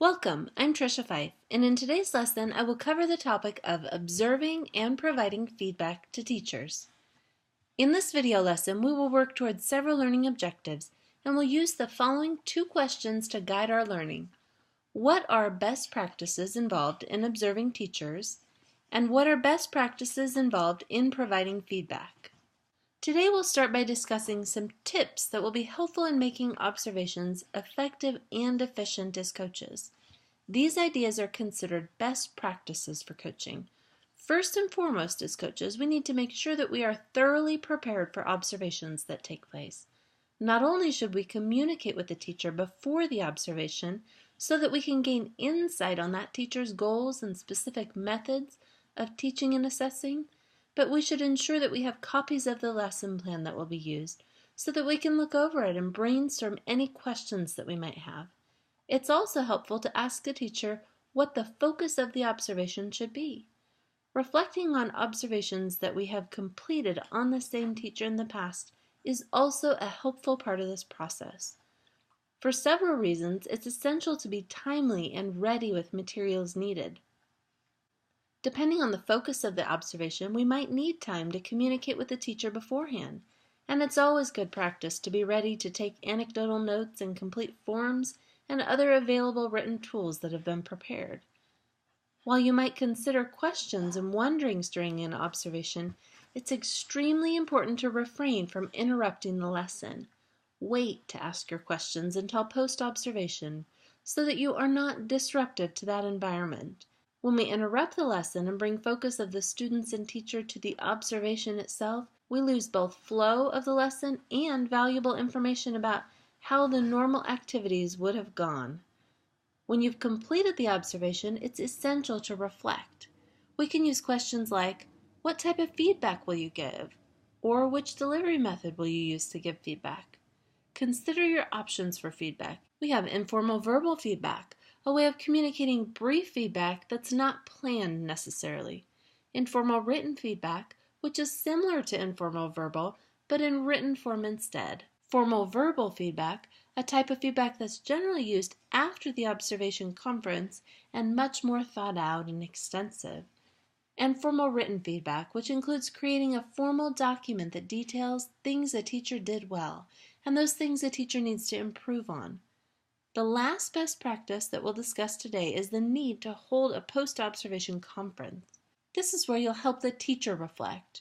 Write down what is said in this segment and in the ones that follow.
Welcome, I'm Trisha Fife, and in today's lesson I will cover the topic of observing and providing feedback to teachers. In this video lesson, we will work towards several learning objectives and will use the following two questions to guide our learning. What are best practices involved in observing teachers? And what are best practices involved in providing feedback? Today we'll start by discussing some tips that will be helpful in making observations effective and efficient as coaches. These ideas are considered best practices for coaching. First and foremost, as coaches, we need to make sure that we are thoroughly prepared for observations that take place. Not only should we communicate with the teacher before the observation so that we can gain insight on that teacher's goals and specific methods of teaching and assessing, but we should ensure that we have copies of the lesson plan that will be used so that we can look over it and brainstorm any questions that we might have. It's also helpful to ask the teacher what the focus of the observation should be. Reflecting on observations that we have completed on the same teacher in the past is also a helpful part of this process. For several reasons, it's essential to be timely and ready with materials needed. Depending on the focus of the observation, we might need time to communicate with the teacher beforehand, and it's always good practice to be ready to take anecdotal notes and complete forms and other available written tools that have been prepared. While you might consider questions and wonderings during an observation, it's extremely important to refrain from interrupting the lesson. Wait to ask your questions until post-observation so that you are not disruptive to that environment. When we interrupt the lesson and bring focus of the students and teacher to the observation itself, we lose both flow of the lesson and valuable information about how the normal activities would have gone. When you've completed the observation, it's essential to reflect. We can use questions like, what type of feedback will you give? Or which delivery method will you use to give feedback? Consider your options for feedback. We have informal verbal feedback, a way of communicating brief feedback that's not planned necessarily. Informal written feedback, which is similar to informal verbal, but in written form instead. Formal verbal feedback, a type of feedback that's generally used after the observation conference and much more thought out and extensive. And formal written feedback, which includes creating a formal document that details things a teacher did well and those things a teacher needs to improve on. The last best practice that we'll discuss today is the need to hold a post-observation conference. This is where you'll help the teacher reflect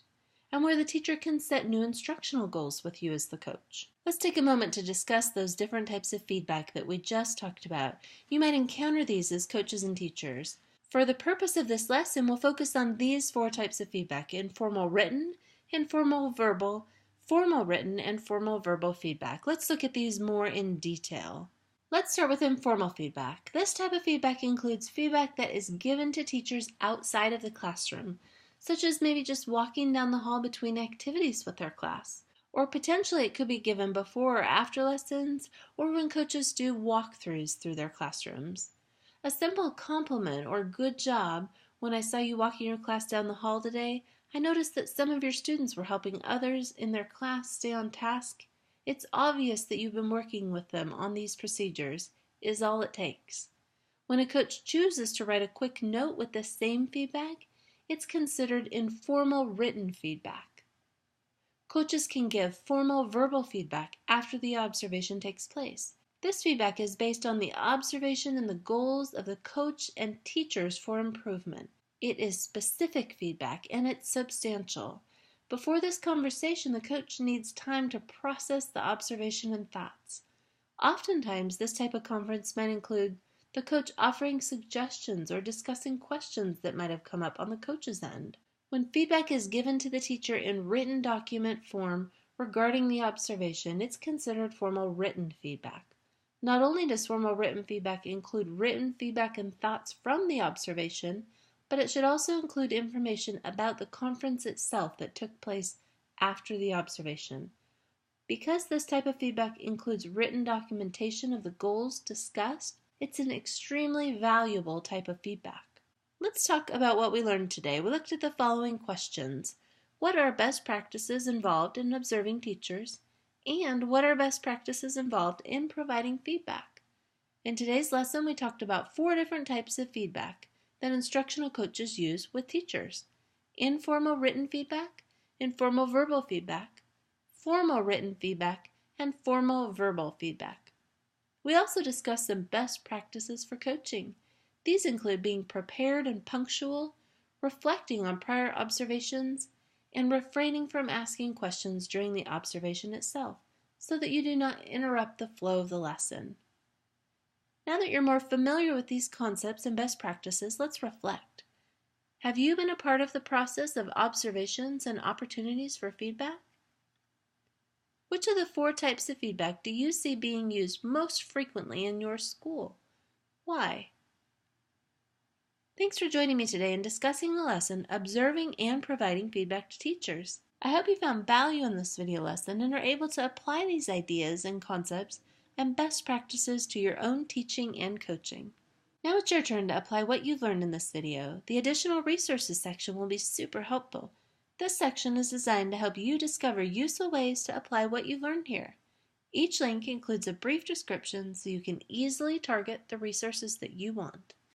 and where the teacher can set new instructional goals with you as the coach. Let's take a moment to discuss those different types of feedback that we just talked about. You might encounter these as coaches and teachers. For the purpose of this lesson, we'll focus on these four types of feedback: informal written, informal verbal, formal written, and formal verbal feedback. Let's look at these more in detail. Let's start with informal feedback. This type of feedback includes feedback that is given to teachers outside of the classroom, such as maybe just walking down the hall between activities with their class. Or potentially it could be given before or after lessons, or when coaches do walkthroughs through their classrooms. A simple compliment or good job: when I saw you walking your class down the hall today, I noticed that some of your students were helping others in their class stay on task. It's obvious that you've been working with them on these procedures, is all it takes. When a coach chooses to write a quick note with the same feedback, it's considered informal written feedback. Coaches can give formal verbal feedback after the observation takes place. This feedback is based on the observation and the goals of the coach and teachers for improvement. It is specific feedback and it's substantial. Before this conversation, the coach needs time to process the observation and thoughts. Oftentimes, this type of conference might include the coach offering suggestions or discussing questions that might have come up on the coach's end. When feedback is given to the teacher in written document form regarding the observation, it's considered formal written feedback. Not only does formal written feedback include written feedback and thoughts from the observation, but it should also include information about the conference itself that took place after the observation. Because this type of feedback includes written documentation of the goals discussed, it's an extremely valuable type of feedback. Let's talk about what we learned today. We looked at the following questions. What are best practices involved in observing teachers? And what are best practices involved in providing feedback? In today's lesson, we talked about 4 different types of feedback that instructional coaches use with teachers: informal written feedback, informal verbal feedback, formal written feedback, and formal verbal feedback. We also discussed some best practices for coaching. These include being prepared and punctual, reflecting on prior observations, and refraining from asking questions during the observation itself so that you do not interrupt the flow of the lesson. Now that you're more familiar with these concepts and best practices, let's reflect. Have you been a part of the process of observations and opportunities for feedback? Which of the 4 types of feedback do you see being used most frequently in your school? Why? Thanks for joining me today in discussing the lesson, Observing and Providing Feedback to Teachers. I hope you found value in this video lesson and are able to apply these ideas and concepts and best practices to your own teaching and coaching. Now it's your turn to apply what you've learned in this video. The additional resources section will be super helpful. This section is designed to help you discover useful ways to apply what you've learned here. Each link includes a brief description so you can easily target the resources that you want.